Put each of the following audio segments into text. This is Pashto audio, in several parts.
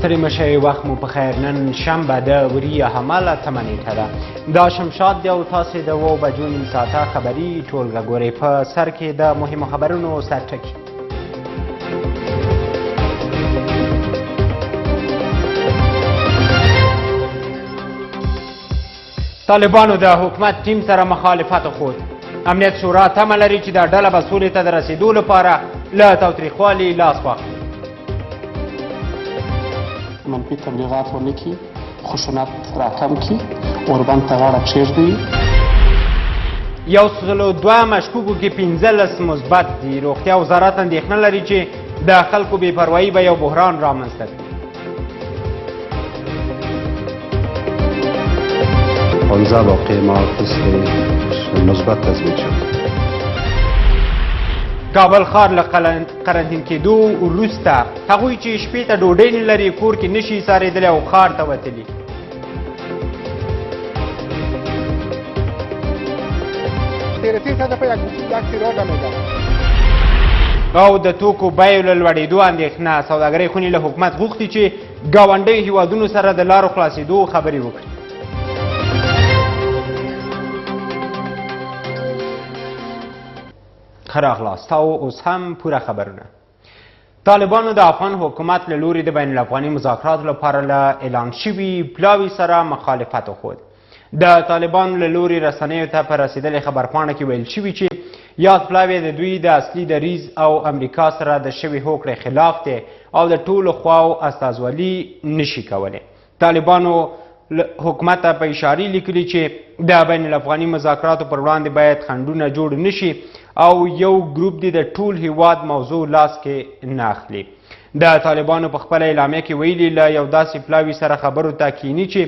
ستړي مه شئ وخت مو په خیر نن شنبه د وري حمله 8 نیټه ده دا شمشاد دی او تاسې د 7 بجو نیم ساعته خبري ټولګه ګورئ په سر کې د مهمو خبرونو سرټکي طالبانو د حکومت ټیم سره مخالفت وښود امنیت شورا تمه لري چې دا ډله به سولې ته د رسېدو لپاره له تاوتریخوالي لاس واخلي منفي تبلیغات ونه کړي خشونت راکم کړي اوربند ته غاړه کښېږدوي 102 مشکوکو کې 15 مثبت دي روغتیا وزارت اندېښنه لري چې د خلکو بې پروایي به یو بحران رامنځته کړي 15 واقعه ما تست مثبت تثبیت شد کابل ښار له قرنطین کېدو وروسته هغوی چې شپې ته ډوډۍ نه لري کور کې نشي څارېدلی او ښار ته وتلي او د توکو بیو له لوړېدو اندېښنه سوداګرۍ خونې له حکومت غوښتي چې ګاونډیو هیوادونو سره د لارو خلاصېدو خبرې وکړي ښه راغلاست او اوس هم پوره خبرونه طالبانو د افغان حکومت له لوري د بین الافغاني مذاکراتو لپاره له اعلان شوي پلاوي سره مخالفت وښود د طالبانو له لوري رسنیو ته په رسېدلې خبرپاڼه کې ویل شوي چې یاد پلاوی د دوی د اصلي دریځ او امریکا سره د شوي هوکړې خلاف دی او د ټولو خواو استازولي نشي کولی طالبانو حکومت ته په اشارې لیکلي چې د بین الافغاني مذاکراتو پر وړاندې باید خنډونه جوړ نشي او یو ګروپ دی د ټول هیواد موضوع لاس کې نه اخلي د طالبانو په خپله اعلامیه کې ویلي له یو داسې پلاوي سره خبرو ته کینی چې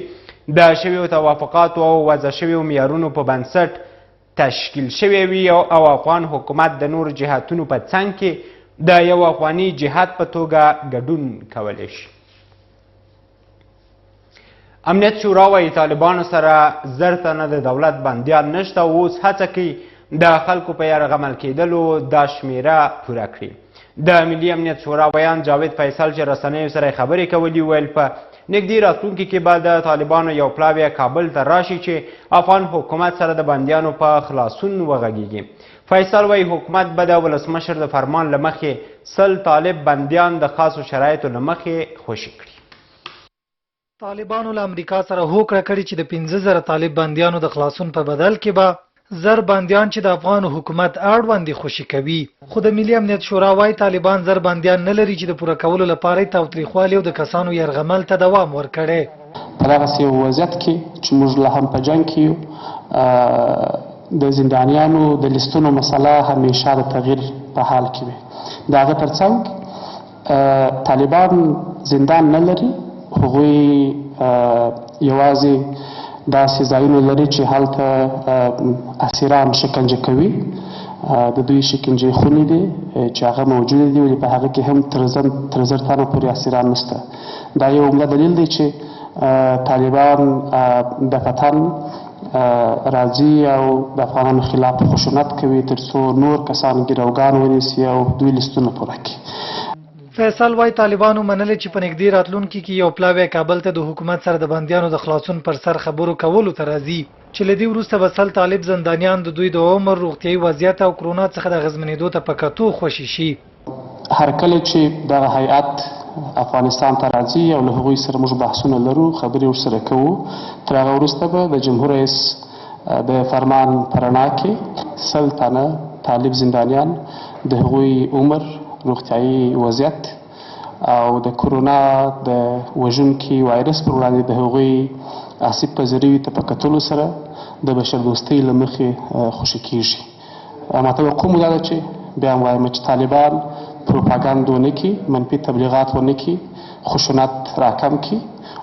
د شویو توافقاتو او وضع شویو معیارونو په بنسټ تشکیل شوی وي او افغان حکومت د نورو جهاتونو په څنګ کې د یو افغاني جهاد په توګه ګډون کولی شي امنیت شورا وایي طالبانو سره زر تنه د دولت بندیان نشته او اوس هڅه کوي د خلکو په یرغمل کېدلو دا شمیره پوره کړي د ملي امنیت شورا بیان جاوید فیصل چې رسنیو سره خبرې کولي ویل په نږدې راتلونکي کې به د طالبانو یو پلاوی کابل ته راشي چې افغان حکومت سره د بندیانو په خلاصون وغږیږي فیصل وایي حکومت به د ولسمشر د فرمان له مخې 100 طالب بندیان د خاصو شرایطو له مخې خوشي کړي طالبانو له امریکا سره هوکړه کړې چې د 15000 طالب بندیانو د خلاصون په بدل کې به زر بندیان چې د افغان حکومت اړوندې خوشي کوي خو د ملي امنیت شورا وايي طالبان زر بندیان نه لري چې د پوره کولو لپاره تاوتریخوالي او د کسانو یرغمل ته دوام ورکړي په دغسې یو وضعیت کې چې موږ لا هم په جنګ کې یو د زندانیانو د لیستونو مسله همیشه د تغییر په حال کې وي د هغه تر څنګ طالبان زندان نه لري هغوی یوازې داسې ځایونه لري چې هلته اسیران شکنجه کوي د دوی شکنجې خونې دي چې هغه موجوده دي ولې په هغه کې هم تر زر تنه پورې اسیران نشته دا یو عمده دلیل دی چې طالبان د وطن راځي او د افغانانو خلاف خشونت کوي تر څو نور کسان ګیروګان ونیسي او دوی لیستونه پوره کړي فیصل وايي طالبانو منلي چې په نږدې راتلونکي کې یو پلاوی کابل ته د حکومت سره د بندیانو د خلاصون پر سر خبرو کولو ته راځي چې له دې وروسته به 100 طالب زندانیان د دوی د عمر روغتیایي وضعیت او کرونا څخه د اغېزمنېدو ته په کتو خوشي شي هر کله چې دغه هیئت افغانستان ته راځي او له هغوی سره موږ بحثونه لرو خبرې ورسره کوو تر هغه وروسته به د جمهور رئیس د فرمان په رڼا کې 100 تنه طالب زندانیان د هغوی عمر روغتیایي وضعیت او د کرونا د وژونکي وایرس پر وړاندې د هغوی آسیب پذیروي ته په کتلو سره د بشردوستۍ له مخې خوشي کیږي ما توقع مو دا ده چې بیا هم وایم چې طالبان پروپاګاندا ونه کړي منفي تبلیغات ونه کړي خشونت راکم کړي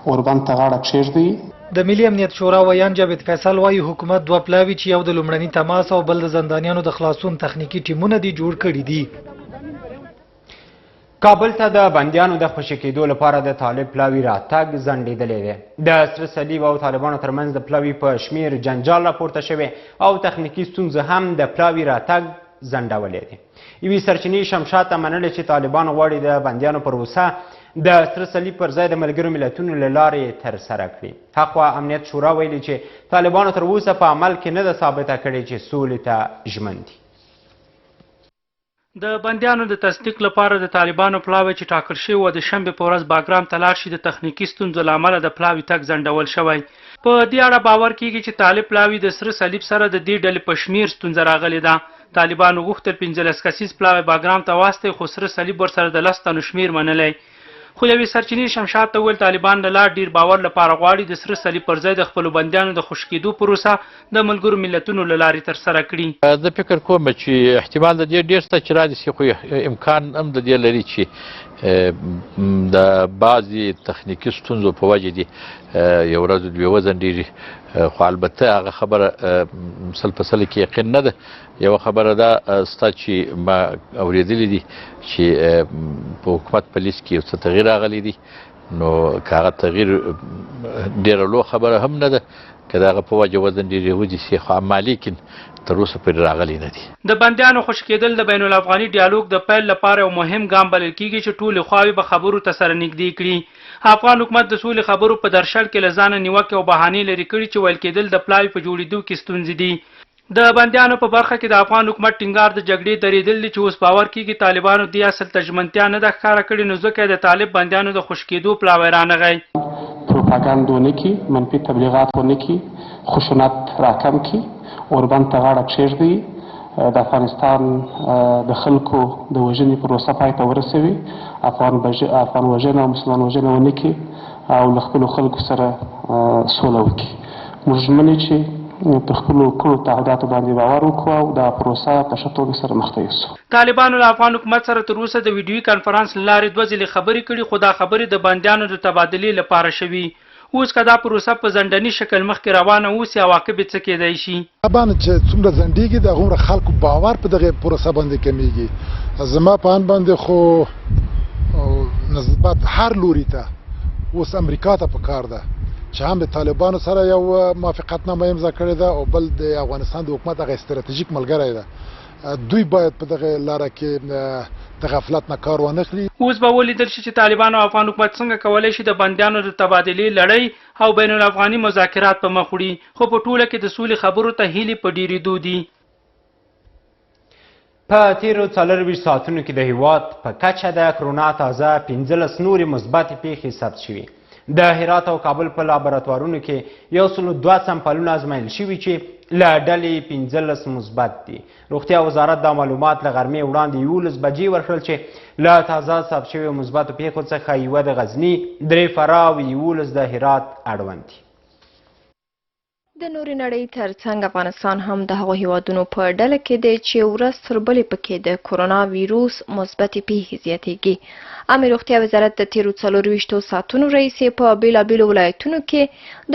اوربند ته غاړه کښېږدوي د ملي امنیت شورا ویان جاوید فیصل وايي حکومت 2 پلاوي چې یو د لومړني تماس او بل د زندانیانو د خلاصون تخنیکی ټیمونه دي جوړ کړي دي کابل ته د بندیانو د خوشي کېدو لپاره د طالب پلاوي راتګ ځنډېدلی دی د سره صلیب او طالبانو ترمنځ د پلاوي په شمیر جنجال راپورته شوی او تخنیکي ستونزه هم د پلاوي راتګ ځنډولی دی یوې سرچینې شمشاد ته منلې چې طالبانو غواړي د بندیانو پروسه د سره صلیب پر ځای د ملګرو ملتونو له لارې ترسره کړي. حقوه امنیت شورا ویلي چې طالبانو تر اوسه په عمل کې نه ده ثابته کړې چې سولې ته ژمن دي. د بندیانو د تصدیق لپاره د طالبانو پلاوی چې ټاکل شوی و د شنبې په ورځ باګرام ته لاړ شي د تخنیکي ستونزو له امله د پلاوي تګ ځنډول شوی. په دې اړه باور کیږي چې طالب پلاوي د سره صلیب سره د دې ډلې په شمیر ستونزه راغلې ده. طالبانو غوښتل 15 کسیز پلاوی باګرام ته واستوي خو سره صلیب ورسره د 10 تنو شمیر منلی. خو یوې سرچینې شمشاد ته وویل طالبان له لا ډیر باور لپاره غواړي د سره صلیب پر ځای د خپلو بندیانو د خوشي کېدو پروسه د ملګرو ملتونو له لارې ترسره کړي. زه فکر کوم چې احتمال د دې ډېر شته چې راشي، خو امکان هم د دې لري چې د بعضې تخنیکي ستونزو په وجه دي یو ورځ دوی وځنډېږي. خو البته هغه خبره سل په سل کې یقین نه ده. یوه خبره ده ستا چې ما اورېدلې دي چې په حکومت په لیست کې یو څه تغییر راغلی دی، نو که هغه تغییر ډېره لویه خبره هم نه ده، که د هغه په وجه وځنډېږي ودیسي، خو اما لیکن تر اوسه پورې راغلی نه دي. د بندیانو خوشي کېدل د بین الافغاني ډیالوګ د پیل لپاره یو مهم ګام بلل کېږي چې ټولې خواوې به خبرو ته سره نږدې کړي. افغان حکومت د سولې خبرو په درشل کې له ځانه نیوکې او بهانې لرې کړي چې ویل کېدل د پلاوي په جوړېدو کې ستونزې دي. د بندیانو په برخه کې د افغان حکومت ټینګار د جګړې درېدل دي چې اوس باور کېږي طالبانو دې اصل ته ژمنتیا نه ده ښکاره کړې، نو ځکه د طالب بندیانو د خوشي کېدو پلاوی رانغی. پروپاګاندا ونه کړي، منفي تبلیغات ونه کړي، خشونت راکم کړي، اوربند ته غاړه کښېږدي، د افغانستان د خلکو د وژنې پروسه پای ته ورسوي، افغان وژنه او مسلمان وژنه ونه کړي او له خپلو خلکو سره سوله وکړي. موږ ژمن یو چې پر خپلو کړو تعهداتو باندې باور وکړو او دا پروسه په ښه توګه سره مخته یوسو. طالبانو له افغان حکومت سره تر اوسه د ویډیوي کنفرانس له لارې 2 ځلې خبرې کړي، خو دا خبرې د بندیانو د تبادلې لپاره شوي. اوس که دا پروسه په ځنډني شکل مخکې روانه اوسي عواقب یې څه کېدی شي؟ طبعا چې څومره ځنډېږي د هغومره خلکو باور په دغې پروسه باندې کمیږي. زما په اند باندې خو نسبت هر لوري ته اوس امریکا ته پکار ده چې هم د طالبانو سره یو موافقتنامه امضا کړې ده او بل د افغانستان د حکومت هغه استراتیژیک ملګری ده. دوی باید په دغه لاره کې د غفلت نه کار وانخلي. اوس به ولیدل شي چې طالبان او افغان حکومت څنګه کولی شي د بندیانو د تبادلې لړۍ او بین الافغاني مذاکرات په مخ وړي، خو په ټوله کې د سولې خبرو ته هیلې په ډېرېدو دي. په تیرو 24 ساعتونو کې د هیواد په کچه د کرونا تازه 15 نورې مثبتې پیښې ثبت شوي. د هرات او کابل په لابراتوارونو کې 102 سمپلونه ازمایل شوي چې له ډلې 15 مثبت دي. روغتیا وزارت دا معلومات له غرمې وړاندې 11 بجې ورکړل چې له تازه ثبت شویو مثبتو پیښو څخه 1 د غزني، 3 فراه او 11 د هرات اړوند دي. د نورې نړۍ ترڅنګ افغانستان هم د هغو هیوادونو په ډله کې دی چې ورځ تر بلې پکې د کرونا ویروس مثبتې پیښې زیاتېږي. عامې روغتیا وزارت د تیرو 24 ساعتونو راهیسې په بېلابېلو ولایتونو کې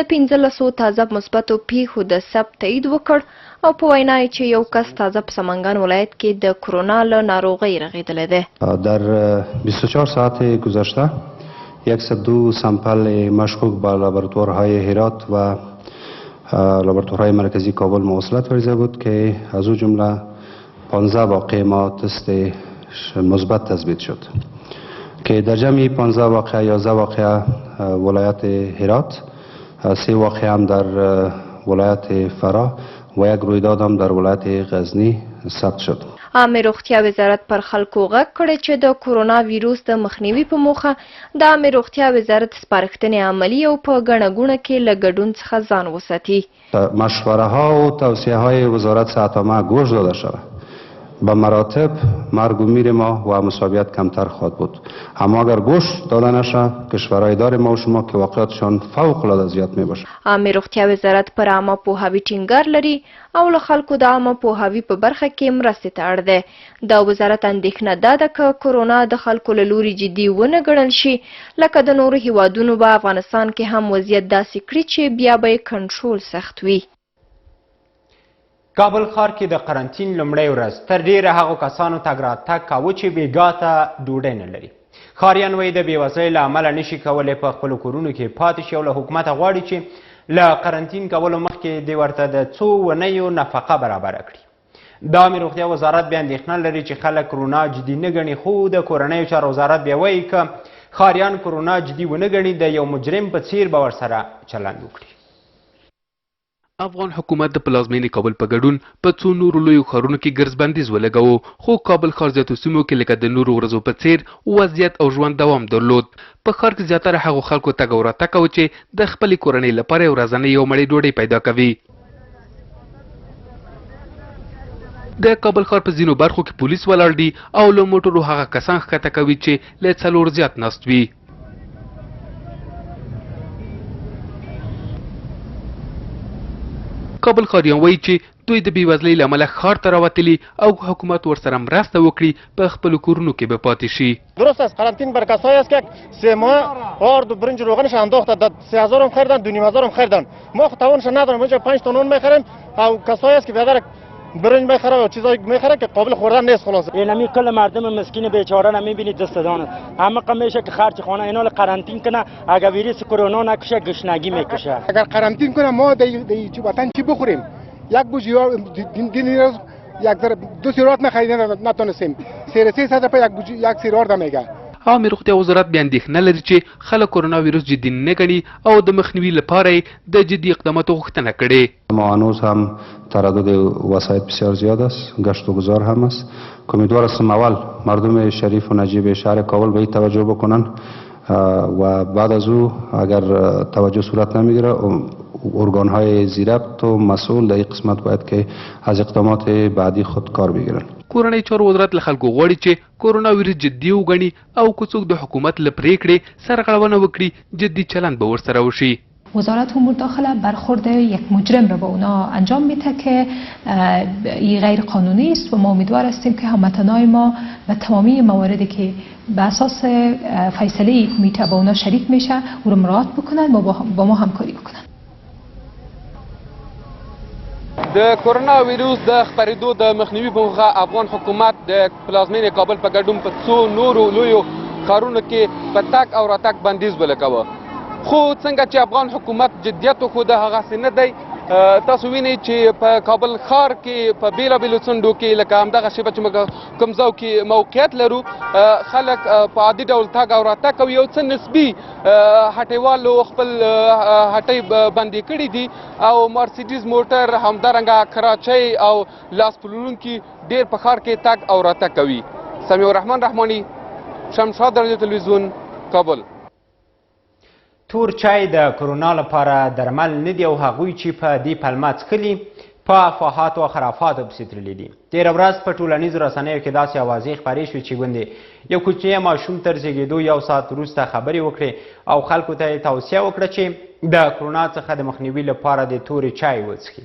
د 15 تازه مثبتو پیښو د ثبت تایید وکړ او په وینا یې چې یو کس تازه په سمنگان ولایت کې د کرونا له ناروغۍ رغېدلی دی. در 24 ساعت گذشته 102 سامپل مشکوک به لابراتوارهای هرات و لابراتوارهای مرکزی کابل موصلت ورزیده بود که از او جمله 15 واقعه ما تست مثبت تثبیت شد که در جمع 15 واقعه 11 واقعه ولایت هرات، 3 واقعه هم در ولایت فراه و یک رویداد هم در ولایت غزنی ثبت شد. عامې روغتیا وزارت پر خلکو غږ کړی چې د کرونا ویروس د مخنیوي په موخه د عامې روغتیا وزارت سپارښتنې عملي او په ګڼه ګوڼه کې له ګډون څخه ځان وساتي. مشوره ها و توصیه های وزارت صحت عامه گوش داده شود. به مراتب مرگ و میر ما و مصابیت کمتر خواهد بود، اما اگر گوش داده نشه کشورهای دار ما و شما که واقعیتشان فوق العاده زیات می باشه. عامې روغتیا وزارت پر عامه پوهاوي ټینګار لري او له خلکو د عامه پوهاوي په برخه کې مرستې ته اړ دی. د وزارت اندېښنه دا ده که کرونا د خلکو له لوري جدي ونه ګڼل شي لکه د نورو هیوادونو به افغانستان کې هم وضعیت داسې کړي چې بیا به یې کنټرول سخت وي. کابل ښار کې د قرنطین لومړۍ ورځ تر ډیره هغو کسانو تګ راتګ کاوه چې بېګا ته ډوډۍ نه لري. ښاریان وایي د بېوزلۍ له امله نشي کولی په خپلو کورونو کې پاتې شي او له حکومته غواړي چې له قرنطین کولو مخکې دې ورته د څو اونیو نفقه برابره کړي. د عامې روغتیا وزارت بیا اندېښنه لري چې خلک کرونا جدي نه ګڼي، خو د کورنیو چارو وزارت بیا وایي که ښاریان کرونا جدي ونه ګڼي د یو مجرم په څیر به ورسره چلند وکړي. افغان حکومت د پلازمینې کابل په ګډون په څو نورو لویو ښارونو کې ګرځبندیز ولګاوه، خو کابل ښار زیاتو سیمو کې لکه د نورو ورځو په څیر وضعیت او ژوند دوام درلود. په ښار کې زیاتره هغو خلکو تګ او راتګ کوه چې د خپلې کورنۍ لپاره یې ورځنۍ یو مړۍ ډوډۍ پیدا کوي. د کابل ښار په ځینو برخو کې پولیس ولاړ دي او له موټرو هغه کسان ښکته کوي چې له 4 زیات ناست وي. کابل ښاریان وایي چې دوی د بېوزلۍ له امله ښار ته راوتلي او حکومت ورسره مرسته وکړي په خپلو کورونو کې به پاتې شي. درست است، قرنطین بر کسایی است که 3 ماه آرد و برنج روغنش انداخته، 3000 هم خریدن، 2500 هم خریدن. ما خود توانش نداریم، اینجا 5 تا نان میخریم او کسایی است که بیادر برنج میخره و چیزایی میخره که قابل خوردن نیست. خلاص اینمی کل مردم مسکین بیچاره را میبینید دستدان است. همه میشه که خرج خانه اینا رو قرنطین کنه، اگر ویروس کرونا نکشه گشنگی میکشه. اگر قرنطین کنه ما دی وطن چی بخوریم؟ یک بوجی دین روز یک در 2 سیروات نخریدن نتونستیم. 300 په یک سیروار ده میگه. عامه روغتیا وزارت بیا اندېښنه لري چې خلک کرونا ویروس جدي نه ګڼي او د مخنیوي لپاره یې د جدي اقداماتو غوښتنه کړې. ما هنوز هم تردد وسایط بسیار زیاد است، گشت و گذار هم است. امیدوار هستم اول مردم شریف و نجیب شهر کابل به این توجه بکنن و بعد از او اگر توجه صورت نمیگیره ارگانهای زیربط و مسئول در این قسمت باید که از اقدامات بعدی خود کار بگیرن. کورنۍ چارو وزارت له خلکو غواړي چې کرونا ویروس جدي وګڼي او که څوک د حکومت له پریکړې سرغړونه وکړي جدي چلند به ورسره وشي. وزارت امور داخله برخورد یک مجرم را به اونا انجام میده که این غیر قانونی است و ما امیدوار هستیم که هموطنان ما به تمامی مواردی که به اساس فیصله کمیته با اونا شریک میشه او را مراعات بکنن و با ما همکاری بکنن. د کرونا ویروس د خپرېدو د مخنیوي په موخه افغان حکومت د پلازمینې کابل په ګډون په څو نورو لویو ښارونو کې په تګ او راتګ بندیز ولګاوه. خو څنګه چې افغان حکومت جدیت وښوده هغسې نه دی. تاسو وینئ چې په کابل ښار کې په بېلابېلو څنډو کې لکه همدغه شیبه چې موږ کوم ځای کې موقعیت لرو خلک په عادي ډول تګ او راتګ کوي. یو څه نسبي هټیوالو خپل هټۍ بندې کړي دي او مرسیډیز موټر همدارنګه کراچۍ او لاس پلورونکي ډېر په ښار کې تګ او راتګ کوي. سمیع الرحمن رحماني، شمشاد رادیو تلویزیون، کابل. تور چای د کرونا لپاره درمل نه دی او هغوی چې په دې پلمه څښلي په افواهاتو او خرافاتو پسې تللي دي. تېره ورځ په ټولنیزو رسنیو کې داسې اوازې خپرې شوې چې ګوندې یو کوچنی ماشوم تر زیږېدو 1 ساعت وروسته خبرې وکړې او خلکو ته یې توصیه وکړه چې د کرونا څخه د مخنیوي لپاره د تورې چای وڅښي.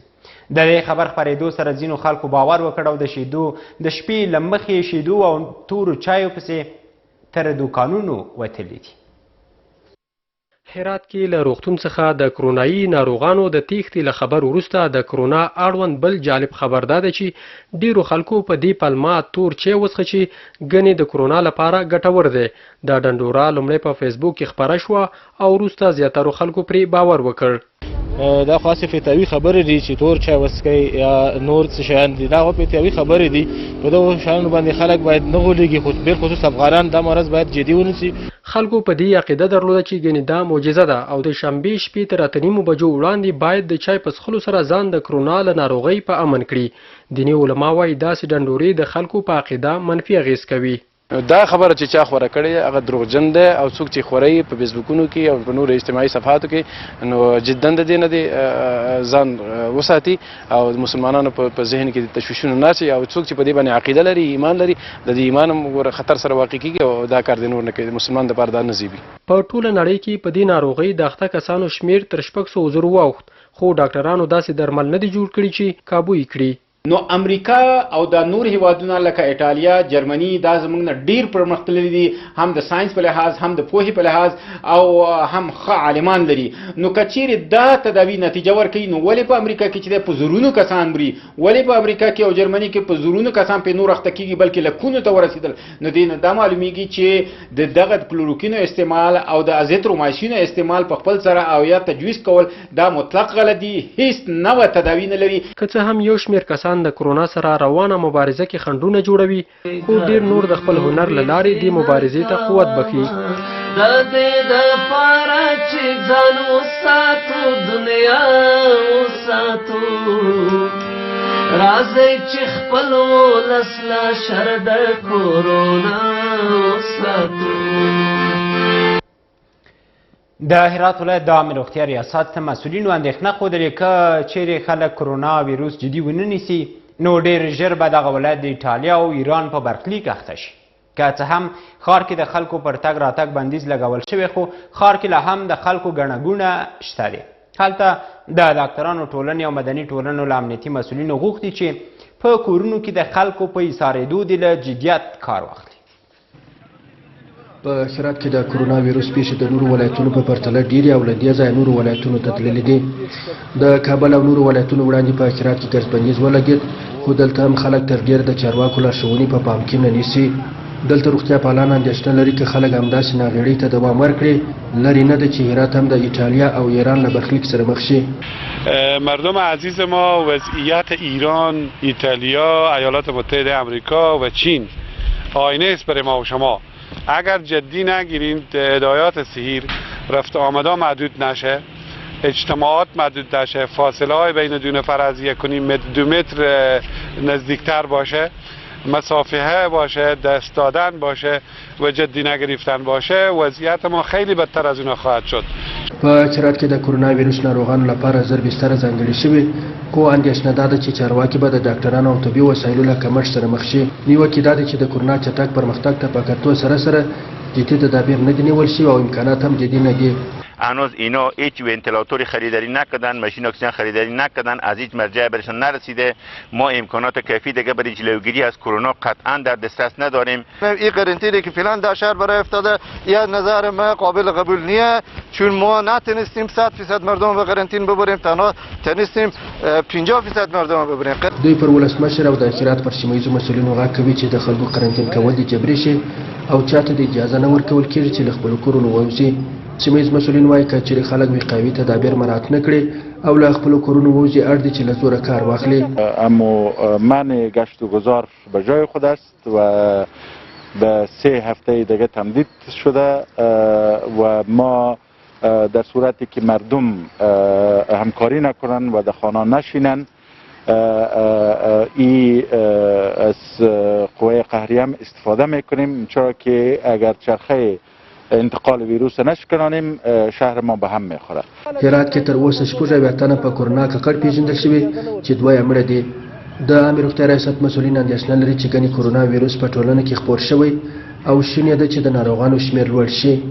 د دې خبر خپرېدو سره ځینو خلکو باور وکړ او د شپې له مخې شیدو او تورو چایو پسې تر دوکانونو وتلي دي. هرات کې له روغتون څخه د کرونایي ناروغانو د تېښتې له خبر وروسته د کرونا اړوند بل جالب خبر دا دی چې ډیرو خلکو په دې پلمه تور چای وڅښه چې ګنې د کرونا لپاره ګټور دی. دا ډنډوره لومړی په فیسبوک کې خپره شوه او وروسته زیاترو خلکو پرې باور وکړ. دا خاصه فتاوی خبرې دي چې تور چای وڅښئ یا نور څه شیان دي، دا فتاوی خبرې دي. په دغو شیانو باندې خلک باید نه غولېږي، خو بالخصوص افغانان دا مرض باید جدي ونیسي. خلکو په دې عقیده درلوده چې ګنې دا معجزه ده او د شنبې شپې تر 8:30 بجو وړاندې باید د چای په څښلو سره ځان د کرونا له ناروغۍ په امن کړي. دیني علما وایي داسې ډنډورې د خلکو په عقیده منفي اغېز کوي. دا خبره چې چا خوره کړې هغه دروغجن ده او څوک چې خوري په فیسبوکونو کې او په نورو اجتماعي صفحاتو کې نو جدا د دې نه دی ځان وساتي او مسلمانانو په ذهن کې د تشویشونو نه اچي او څوک چې په دې باندې عقیده لري ایمان لري د دې ایمان هم خطر سره واقع کیږي او دا کار د نور نه کوي. مسلمان د پاره دا نه زیبي. په ټوله نړۍ کې په دې ناروغۍ د اخته کسانو شمیر تر 600,000 واوښت، خو ډاکټرانو داسې درمل نه دي جوړ کړي چې کابو یې کړي. نو امریکا او د نور هیوادونه لکه ایټالیا، جرمني دا زموږ نه ډیر پرمختللي دي، هم د ساينس په لحاظ هم د پوهې په لحاظ او هم ښه عالمان لري. نو کچېرې دا تداوی نتیجه ورکوي نو ولې په امریکا کې چې په زرونو کسان مري، ولې په امریکا کې او جرمني کې په زرونو کسان په نور اخته کېږي بلکې لکونو ته ورسېدل؟ نو دې نه دا معلومیږي چې د دغه کلوروکینو استعمال او د ازیترومایسین استعمال په خپل سره او یا تجویز کول دا مطلق غلط دي، هیڅ نوع تداوی نه لري. که څه هم یو شمېر کسان کسان د کرونا سره روانه مبارزه کې خنډونه جوړوي خو ډیر نور د خپل هنر له لارې دې مبارزې ته قوت بخښي. د دې دپاره چې ځان وساتو دنیا وساتو راځئ چې خپل ولس له شر د کرونا وساتو. د هرات ولایت د عامه روغتیا ریاست مسؤلینو اندېښنه ښودلې که چیرې خلک کرونا ویروس جدي ونه نیسي نو ډېر ژر به دغه ولایت د ایټالیا او ایران په برخلیک اخته شي. که څه هم ښار کې د خلکو پر تګ راتګ بندیز لګول شوی خو ښار کې لا هم د خلکو ګڼه ګوڼه شته دی. هلته د ډاکټرانو ټولنې او مدني ټولنو له امنیتي مسؤلینو غوښتي چې په کورونو کې د خلکو په ایسارېدو دې له جدیت کار واخلي. په هرات کې د کرونا ویروس پیښې د نورو ولایتونو په پرتله ډېرې او له دې ځایه نورو ولایتونو ته تللې دي. د کابل او نورو ولایتونو وړاندې په هرات کې ګرځ بندیز ولګېد خو دلته هم خلک تر ډېره د چارواکو لارښوونې په پام کې نه نیسي. دلته روغتیا پالان اندېښنه لري که خلک همداسې ناغېړۍ ته دوام ورکړي لرې نه ده چې هرات هم د ایټالیا او ایران له برخلیک سره مخ شي. مردم عزیز ما وضعیت ایران، ایتالیا، ایالات متحده آمریکا و چین آینه است برای ما و شما. اگر جدی نگیریم هدایات صحیح رفت آمده محدود نشه، اجتماعات محدود نشه، فاصله های بین دو نفر از 1.5 متر 2 متر نزدیکتر باشه، مسافه باشه، دست دادن باشه و جدی نگرفتن باشه، وضعیت ما خیلی بدتر از اون خواهد شد. په هرات کې د کرونا ویروس ناروغانو لپاره زر بستره ځانګړې شوې خو اندېښنه دا ده چې چارواکي به د ډاکټرانو او طبي وسایلو له کمښت سره مخ شي. نیوکې دا ده چې د کرونا چټک پرمختګ ته په کتو سره سره جدي تدابیر نه دي نیول شوي او امکانات هم جدي نه دي. هنوز اینا هیچ ونتیلاتوری خریداری نکردن، ماشین اکسیژن خریداری نکردن، از هیچ مرجع برشان نرسیده. ما امکانات کافی دیگه برای جلوگیری از کرونا قطعا در دسترس نداریم. این قرنطینه که فعلا در شهر برای افتاده یا نظر ما قابل قبول نیست چون ما نتونستیم 100% مردم به قرنطین ببریم، تنها تونستیم 50% مردم ببریم. دوی پر ولسمشر او د هرات پر سیمه مسؤلینو غږ کوي چې د خلکو قرنطین کول د جبري شي او چاته د اجازه نه ورکول کېږي چې له خپلو کورونو ووځي. سیمه مسؤلین وایي که چیرې خلک وقایوي تدابیر مراعات نه کړي او له خپلو کورونو ووځي اړ دي چې له زوره کار واخلي. اما منع گشت و گذار به جای خود است و به 3 هفته دیگه تمدید شده و ما در صورتی که مردم همکاری نکنن و در خانه نشینن ای از قوه قهریه هم استفاده میکنیم چرا که اگر چرخه انتقال ویروس نشکنانیم شهر ما به هم میخوره. هرات کې تر اوسه 80 تنه په کرونا ککړ پیژندل شوي چې 2 یې مړه دي. د عامه روغتیا ریاست مسؤلین اندېښنه لري چې ګنې کرونا ویروس په ټولنه کې خپور شوی او شونې ده چې د ناروغانو شمېر لوړ شي.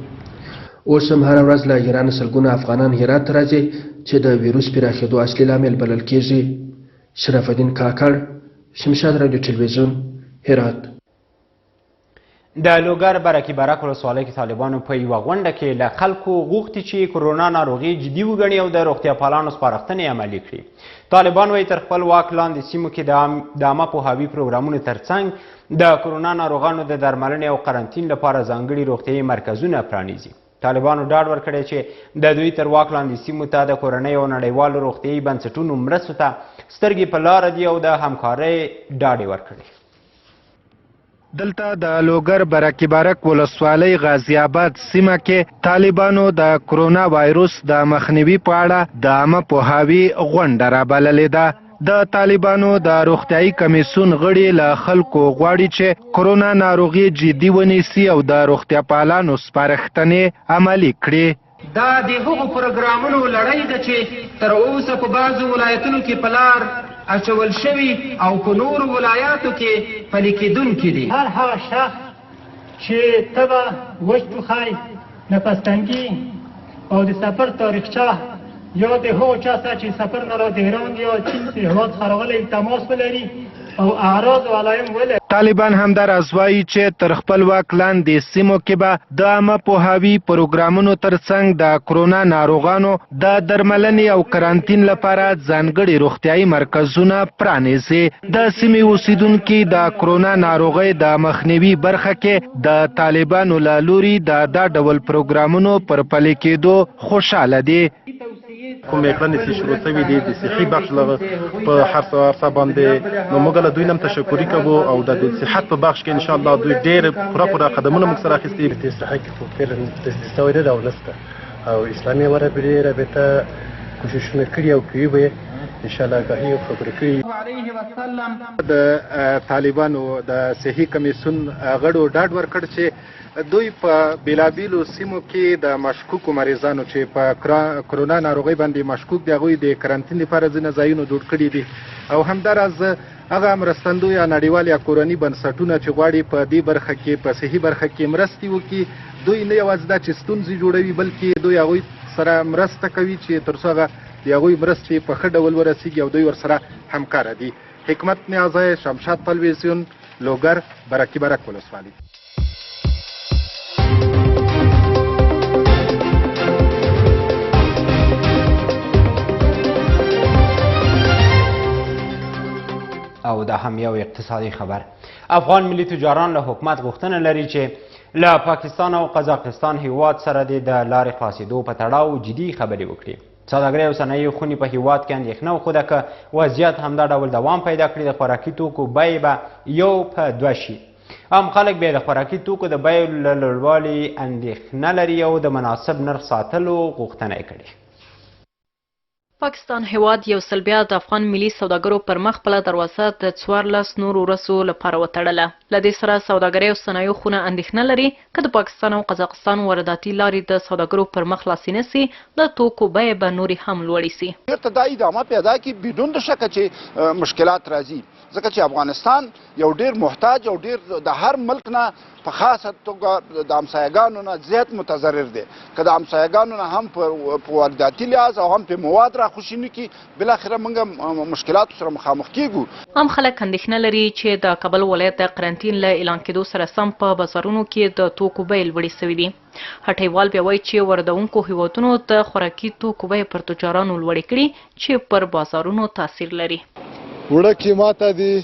اوس هم هره ورځ له ایران سلګونه افغانان هرات ته راځي چې د ویروس پراخېدو اصلي لامل بلل کېږي. شرف الدین کاکړ، شمشاد رادیو تلویزیون، هرات. د لوګر برکي برک ولسوالۍ کې طالبانو په یوه غونډه کې له خلکو غوښتي چې کرونا ناروغي جدي وګڼي او د روغتیا پالانو سپارښتنې عملي کړي. طالبان وایي تر خپل واک لاندې سیمو کې د عامه پوهاوي پروګرامونو ترڅنګ د کرونا ناروغانو د درملنې او قرنطین لپاره ځانګړي روغتیایي مرکزونه پرانیزي. طالبانو ډاډ ورکړی چې د دوی تر واک لاندې سیمو ته د کورنۍ او نړیوالو روغتیایي بنسټونو مرستو ته سترګې په لاره دي او د همکارۍ ډاډ یې ورکړی. دلته د لوګر برکي برک ولسوالۍ غازی آباد سیمه کې طالبانو د کرونا وایروس د مخنیوي په اړه د عامه پوهاوي غونډه رابللې ده. د طالبانو د روغتیایي کمیسیون غړي له خلکو غواړي چې کرونا ناروغي جدي ونیسي او د روغتیا پالانو سپارښتنې عملي کړي. دا د هغو پروګرامونو لړۍ ده چې تر اوسه په بعضو ولایتونو کې په لار اچول شوي او په نورو ولایاتو کې پلي کېدونکي دي. هر هغه شخص چې تبه وچ ټوخی نفس تنګي او د سفر تاریخچه یا د هغو چا سره چې سفر نه را د ایران یا چین څخه هېواد څخه راغلی تماس ولري او اعراض او علایم ولري. طالبان همداراز وایي چې تر خپل واک لاندې سیمو کې به د عامه پوهاوي پروګرامونو ترڅنګ د کرونا ناروغانو د درملنې او قرنطین لپاره ځانګړي روغتیایي مرکزونه پرانیزي. د سیمې اوسیدونکي د کرونا ناروغۍ د مخنیوي برخه کې د طالبانو له لوري د دا ډول پروګرامونو پر پلي کېدو خوشحاله دي. کومې کړنې چې شروع شوي دي د صحي بخش په هر څه باندې نو موږ له دوی نه تشکري کوو او د صحت په بخش کې ان شاء الله دوی ډېر پوره قدمونه موږ سره اخیستي دي. صحت خو فعلا دستاوی نه راونسته او اسلامي رابطه کوششونه کړي او کوي به ان شاء الله که هیڅ خبرې کړي. د طالبانو د صحي کمیسیون غړو ډاډ ورکړ چې دوی په بیلابیلو سیمو کې د مشکوکو مریضانو چې په کرونا ناروغۍ باندې مشکوک دي هغوی د کرنټین لپاره ځینې ځایونه جوړ کړي دي او همداراز هغه مرستندوی یا نړیوال یا کورني بنسټونه چې غواړي په دې برخه کې په صحي برخه کې مرستې وکړي دوی نه یوازې دا چې ستونزې جوړوي بلکې دوی هغوی سره مرسته کوي چې تر څو هغه د هغوی مرستې په ښه ډول ورسیږي او دوی ورسره همکاره دي. حکمت نیازی، شمشاد تلویزیون، لوګر، برکي برک ولسوالي. او دا هم یو اقتصادي خبر. افغان ملي تجاران له حکومت غوښتنه لري چې له پاکستان او قزاقستان هیواد سره د لارې خلاصېدو په تړاو جدي خبرې وکړي. سوداګرۍ او صنایع خونې په هیواد کې اندېښنه وښوده که وضعیت همدا ډول دوام پیدا کړي د خوراکي توکو بیې به یو په دوه شي. عام خلک بیا د خوراکي توکو د بیو له لوړوالي اندېښنه لري او د مناسب نرخ ساتلو غوښتنه یې کړې. پاکستان هیواد یو ځل بیا د افغان ملي سوداګرو پر مخ خپله دروازه د 14 نورو ورځو لپاره وتړله. له دې سره سوداګرۍ او صنایعو خونه اندېښنه لري که د پاکستان او قزاقستان وارداتي لارې د سوداګرو پر مخ خلاصې نه سي د توکو بیې به نورې هم لوړې سي. بیرته دا ادامه پیدا کړي بدون د شکه چې مشکلات راځي ځکه چې افغانستان یو ډیر محتاج او ډیر د هر ملک نه په خاصه توګه د همسایګانو نه زیات متضرر دی که د همسایګانو نه هم په وارداتي لحاظ او هم په مواد راخوشي نه کړي بالاخره موږ مشکلاتو سره مخامخ کیږو. عام خلک اندېښنه لري چې د کابل ولایت د قرنټین له اعلان کېدو سره سم په بازارونو کې د توکو بیې لوړې سوي دي. هټیوال بیا وایي چې واردونکو هیوادونو د خوراکي توکو بیې پر تجارانو لوړې کړي چې پر بازارونو تاثیر لري. وړه قیمته دي،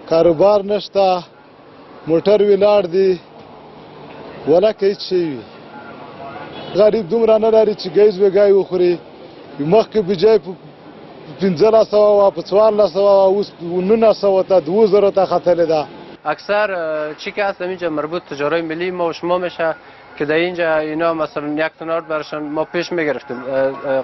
کاروبار نشته، موټر ولاړ دي، ولکه هیڅ شی وي. غریب دومره نه لري چې ګیز وګای وخوري. مخکې بجای په 1500 و په 1400 اوس 1900 تا 2000 تا ختلی ده. اکثر چی که هست اینجا مربوط تجارای ملی ما و شما میشه که در اینجا اینا مثلا یک تن برشان ما پیش میگرفتیم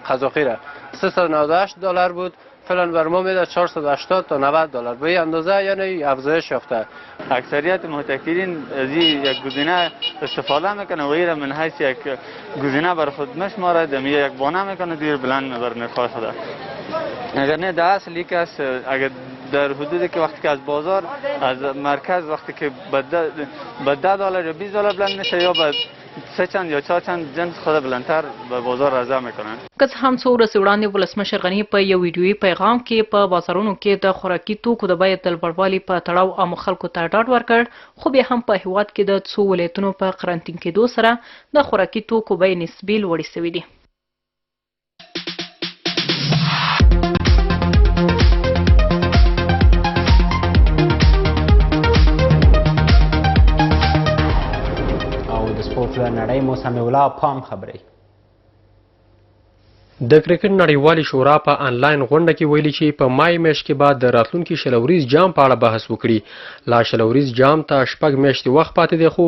قزاقی را $398 بود، فعلا بر ما میده 480 تا $90. به این اندازه یعنی افزایش یافته. اکثریت محتکرین از یک گزینه استفاده میکنه و غیر من حیث یک گزینه بر خود نشماره دمی یک بانه میکنه دیر بلند بر نرخ خود. اگر نه در اصلی که است اگر در حدودی که وقتی که از بازار از مرکز وقتی که به $10 یا $20 بلند میشه یا به 3 چند یا 4 چند جنس خود بلندتر به بازار عرضه میکنن. که هم څو ورځې وړاندې ولسمشر غني په یو ویډیویي پیغام کې په بازارونو کې د خوراکي توکو د بیې د لوړوالي په تړاو عامو خلکو ته ډاډ ورکړ، خو بیا هم په هیواد کې د څو ولایتونو په قرنټین کېدو سره د خوراکي توکو بیې نسبي لوړې سوي دي. سپورت له نړۍ مو سمیع الله پام خبرې. د کرکټ نړیوالې شورا په آنلاین غونډه کې ویلي چې په مای میاشت کې به د راتلونکي شلوریز جام په اړه بحث وکړي. لا شلوریز جام ته 6 میاشتې وخت پاتې دی خو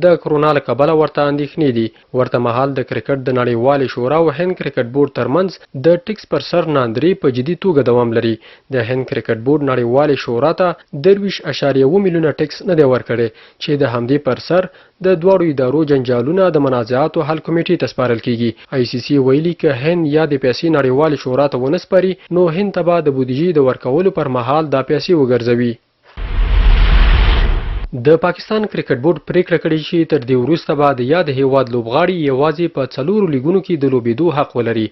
د کرونا له کبله ورته اندېښنې دي. ورته مهال د کرکټ د نړیوالې شورا او هند کرکټ بورډ ترمنځ د ټکس پر سر ناندري په جدي توګه دوام لري. د هند کرکټ بورډ نړیوالې شورا ته 23.1 میلیونه ټکس نه دی ورکړی چې د همدې پر سر د دواړو ادارو جنجالونه د منازعاتو حل کمیټې ته سپارل کیږي. ICC ویلي که هند یا د پیسې نړیوالې شورا ته ونه سپاري نو هند ته به د بودیجې د ورکولو پر مهال دا پیسې وګرځوي. د پاکستان کرکټ بورډ پریکړه کړې چې تر دې وروسته به د یاد هیواد لوبغاړي یوازې په 4 لیګونو کې د لوبېدو حق ولري.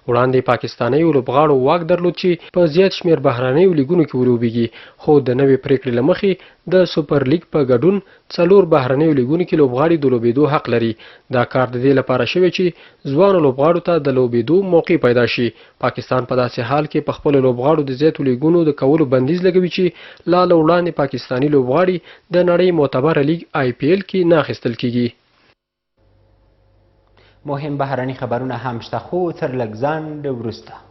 وړاندې پاکستانیو لوبغاړو واک درلود چې په زیات شمېر بهرنیو لیګونو کې ولوبېږي، خو د نوې پریکړې له مخې د سوپر لیګ په ګډون 4 بهرنیو لیګونو کې لوبغاړي د لوبېدو حق لري. دا کار د دې لپاره شوی چې ځوانو لوبغاړو ته د لوبېدو موقع پیدا شي. پاکستان په داسې حال کې په خپلو لوبغاړو د زیاتو لیګونو د کولو بندیز لګوي چې لا له وړاندې پاکستاني لوبغاړي د نړۍ معتبره لیګ IPL کې نه اخیستل کیږي. مهم بهرني خبرونه هم شته خو تر لږ ځنډ وروسته